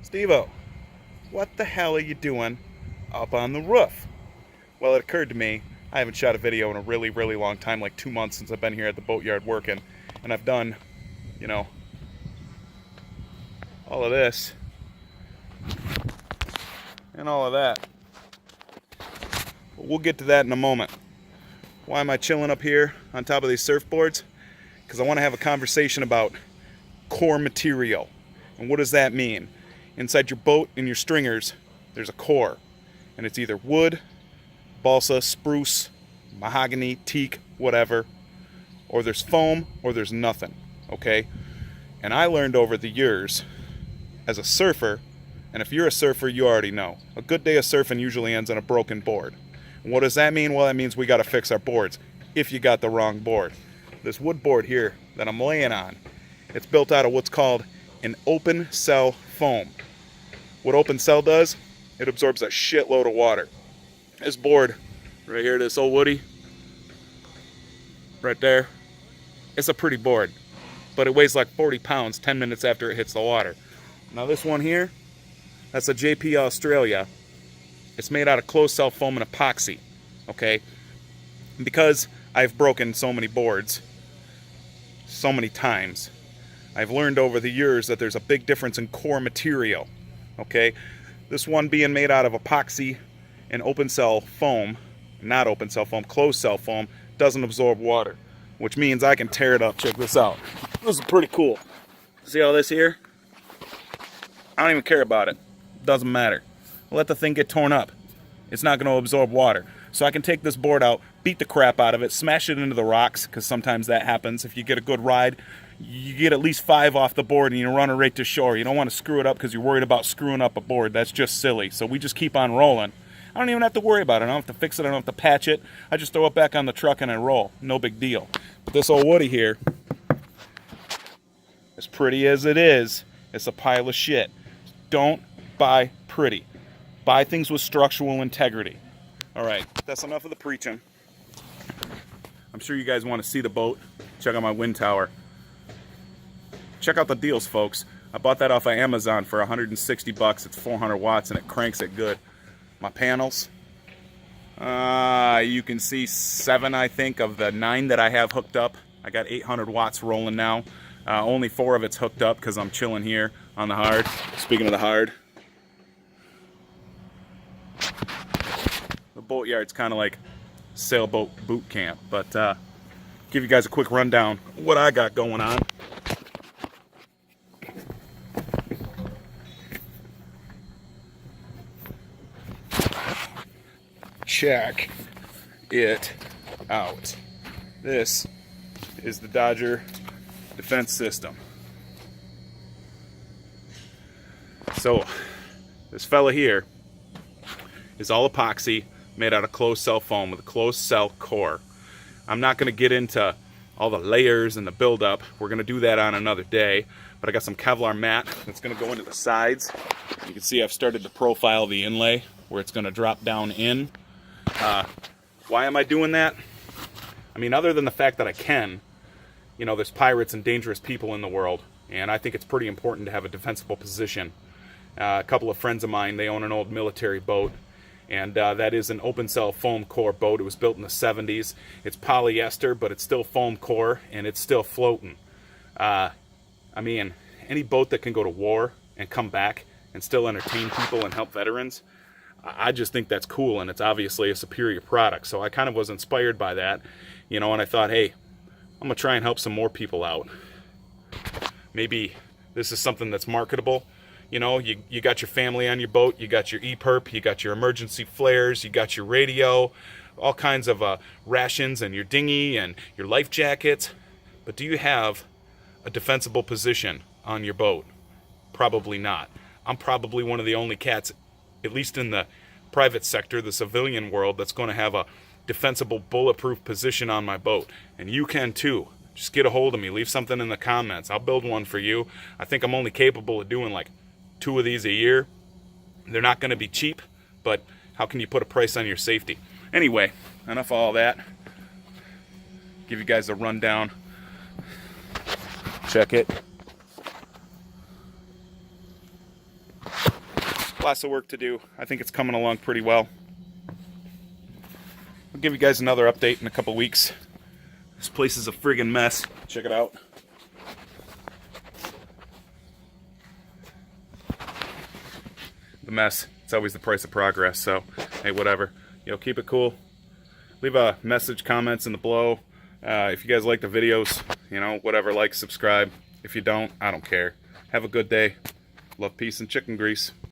Steve-O, what the hell are you doing up on the roof? Well, it occurred to me, I haven't shot a video in a really, really long time, like 2 months since I've been here at the boatyard working. And I've done, you know, all of this and all of that. But we'll get to that in a moment. Why am I chilling up here on top of these surfboards? Because I want to have a conversation about core material. And what does that mean? Inside your boat and your stringers, there's a core. And it's either wood, balsa, spruce, mahogany, teak, whatever. Or there's foam, or there's nothing. Okay? And I learned over the years, as a surfer, and if you're a surfer, you already know, a good day of surfing usually ends on a broken board. And what does that mean? Well, that means we got to fix our boards if you got the wrong board. This wood board here that I'm laying on, it's built out of what's called an open cell foam. What open cell does, it absorbs a shitload of water. This board right here, this old woody, right there, it's a pretty board, but it weighs like 40 pounds 10 minutes after it hits the water. Now this one here, that's a JP Australia. It's made out of closed cell foam and epoxy, okay? And because I've broken so many boards, so many times, I've learned over the years that there's a big difference in core material, okay? This one being made out of epoxy and open cell foam, not open cell foam, closed cell foam, doesn't absorb water, which means I can tear it up. Check this out. This is pretty cool. See all this here? I don't even care about it. Doesn't matter. Let the thing get torn up. It's not going to absorb water. So I can take this board out, beat the crap out of it, smash it into the rocks, because sometimes that happens. If you get a good ride, you get at least 5 off the board and you run it right to shore. You don't want to screw it up because you're worried about screwing up a board. That's just silly. So we just keep on rolling. I don't even have to worry about it. I don't have to fix it. I don't have to patch it. I just throw it back on the truck and I roll. No big deal. But this old woody here, as pretty as it is, it's a pile of shit. Don't buy pretty. Buy things with structural integrity. All right, that's enough of the preaching. I'm sure you guys want to see the boat. Check out my wind tower. Check out the deals, folks. I bought that off of Amazon for 160 bucks. It's 400 watts and it cranks it good. My panels, you can see 7, I think, of the 9 that I have hooked up. I got 800 watts rolling now. Only 4 of it's hooked up because I'm chilling here on the hard. Speaking of the hard, the boatyard's kind of like sailboat boot camp, but give you guys a quick rundown of what I got going on. Check it out. This is the Dodger defense system. So this fella here is all epoxy made out of closed cell foam with a closed cell core. I'm not going to get into all the layers and the buildup. We're going to do that on another day. But I got some Kevlar mat that's going to go into the sides. You can see I've started to profile the inlay where it's going to drop down in. Why am I doing that? I mean, other than the fact that I can, you know, there's pirates and dangerous people in the world, and I think it's pretty important to have a defensible position. A couple of friends of mine, they own an old military boat, and that is an open cell foam core boat. It was built in the 70s. It's polyester, but it's still foam core, and it's still floating. I mean, any boat that can go to war and come back and still entertain people and help veterans, I just think that's cool, and it's obviously a superior product. So I kind of was inspired by that, you know, and I thought, hey, I'm going to try and help some more people out. Maybe this is something that's marketable. You know, you got your family on your boat, you got your E-perp, you got your emergency flares, you got your radio, all kinds of rations and your dinghy and your life jackets. But do you have a defensible position on your boat? Probably not. I'm probably one of the only cats, at least in the private sector, the civilian world, that's going to have a defensible, bulletproof position on my boat. And you can too. Just get a hold of me. Leave something in the comments. I'll build one for you. I think I'm only capable of doing like 2 of these a year. They're not going to be cheap, but how can you put a price on your safety? Anyway, enough of all that. Give you guys a rundown. Check it. Lots of work to do. I think it's coming along pretty well. I'll give you guys another update in a couple weeks. This place is a friggin' mess. Check it out. The mess. It's always the price of progress, so hey, whatever. Keep it cool. Leave a message, comments in the below. If you guys like the videos, whatever, like, subscribe. If you don't, I don't care. Have a good day. Love, peace, and chicken grease.